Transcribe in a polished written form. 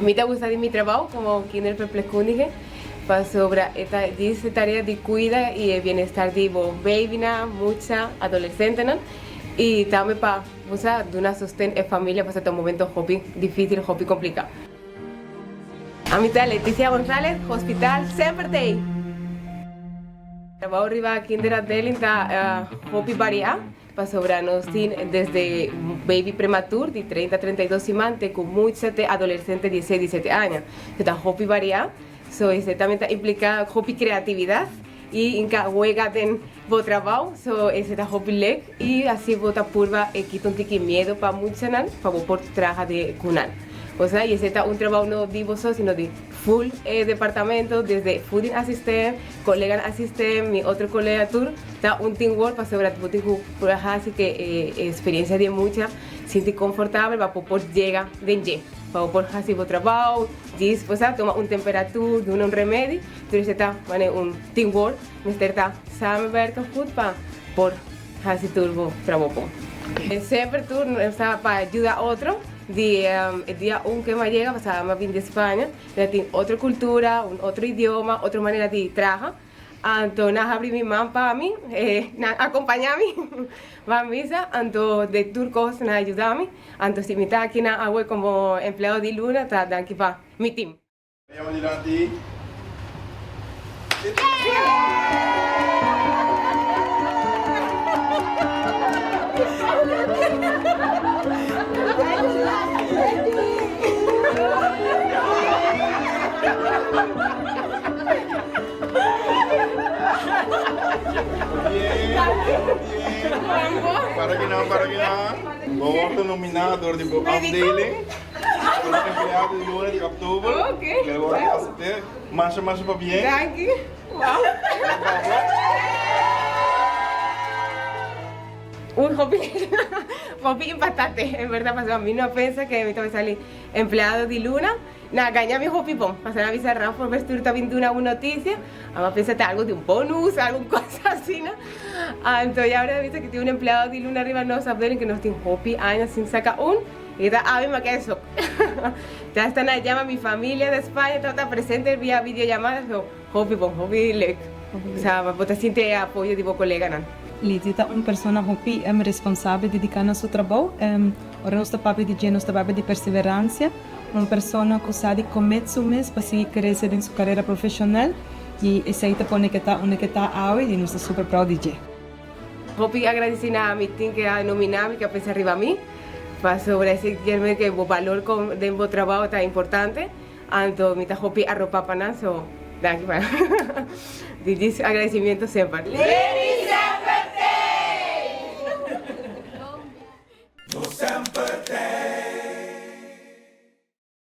Me gusta de mi trabajo como kinderverpleegkundige sobre esta tarea de cuida y el bienestar de baby, mucha adolescente y también para de una sostén en familia para este momento hobby difícil, hobby complicado. A mí está Leticia González, Hospital Sempertei. Trabajo arriba kinder está hobby variado. Para sobranos desde baby prematuro de 30 a 32 semanas con muchos adolescentes de 16 17 años. Está hobby variado, eso también implica hobby creatividad y en cada juega den bo trabajo, ese está hobby leg y así bota purva quita un tiki miedo para muchos para por trabajar de cunal. O sea, y ese está un trabajo no de vos sino de full departamento, desde fooding assistant, colega assistant, mi otro colega tour, está un teamwork para sobre tu así que experiencia de mucha, siente confortable, va por llega de ye, va por así por trabajo, pues toma un temperatura, de un remedio, entonces está un teamwork, mister está samenwerken goed para por así turbo trabajo. Siempre tú está para ayudar a otro. El día que me llega, pasaba más bien de España, tiene otra cultura, otro idioma, otra manera de trabajar. Entonces, abrí mi mano para mí, acompañarme, va a misa, entonces de turcos, ayudarme. Entonces, si me está aquí como empleado de Luna, está aquí para mi team. Para que we worden nominaal door de afdeling. Voor de empleado de Luna de oktober. We worden geaccepteerd. Marcha para bien. Dank je. Wow. Un hobby impactante, en verdad, pasó a mí no piensa que me tengo que salir empleado de Luna, nada, gané mi hobby, pasar a avisar por vestir también de una noticia, ahora piensa algo de un bonus, alguna cosa así, ¿no? Entonces ahora he visto que tiene un empleado de Luna arriba, no saben que no tiene hobby años sin sacar y está a mí me queda eso. Ya están allá mi familia de España, está presente vía videollamadas, hobby leg, o sea, te siente apoyo de vos colega, ¿no? Leti é uma pessoa que é responsável dedicada ao seu trabalho, ora nosso papel de nosso papel de perseverança, uma pessoa que sabe começar o mês para seguir crescer em sua carreira profissional e esse aí te põe que está onde está hoje e nós estamos super proud de você. Hopi agradecida a mi team que ha nominado que pensa arriba a mí, para sobre ese que el valor de mi trabajo está importante, entonces mi hopi arropa para so gracias para agradecimiento siempre. No sempre